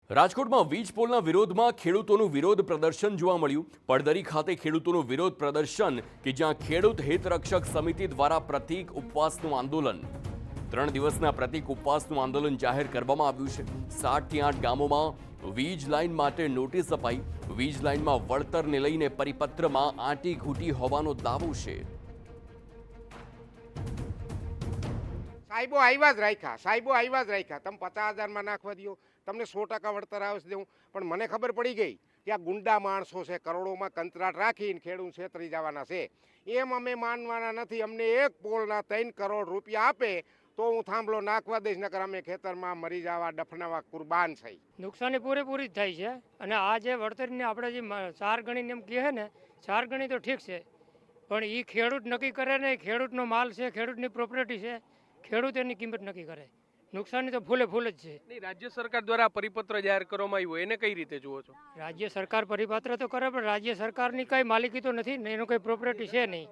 રાજકોટમાં વીજ પોલના વિરોધમાં ખેડૂતોનું વિરોધ પ્રદર્શન જોવા મળ્યું. પડદરી ખાતે ખેડૂતોનું વિરોધ પ્રદર્શન કે જ્યાં ખેડૂત હિતરક્ષક સમિતિ દ્વારા પ્રતીક ઉપવાસનું આંદોલન 3 દિવસના પ્રતીક ઉપવાસનું આંદોલન જાહેર કરવામાં આવ્યું છે. 7 થી 8 ગામોમાં વીજ લાઇન માટે નોટિસ અપાઈ. વીજ લાઇનમાં વળતરને લઈને પરિપત્રમાં આંટી ઘૂંટી હોવાનો દાવો છે. સાહેબો આવ્યા જ રાખ્યા તમે 50,000માં નાખવા દો, તમને 100% વળતર આવે છે દેવું. પણ મને ખબર પડી ગઈ કે આ ગુંડા માણસો છે, કરોડોમાં કંત્રાટ રાખીને ખેડૂત છેતરી જવાના છે. એમ અમે માનવાના નથી. અમને એક પોલના 3 કરોડ રૂપિયા આપે તો હું થાંભલો નાખવા દઈશ, નકર અમે ખેતરમાં મરી જવા ડફનાવા કુરબાન છે. નુકસાની પૂરેપૂરી જ થાય છે. અને આ જે વળતરની આપણે જે 4 ગણીને એમ કહે ને, 4 ગણી તો ઠીક છે, પણ એ ખેડૂત નક્કી કરે ને. ખેડૂતનો માલ છે, ખેડૂતની પ્રોપર્ટી છે, ખેડૂત એની કિંમત નક્કી કરે. નુકસાની તો ફૂલે ફૂલ જ છે. નહીં, રાજ્ય સરકાર દ્વારા પરિપત્ર જાહેર કરવામાં આવ્યો, એને કઈ રીતે જુઓ છો? રાજ્ય સરકાર પરિપત્ર તો કરે, પણ રાજ્ય સરકારની કઈ માલિકી તો નથી ને, એનો કઈ પ્રોપર્ટી છે નહીં.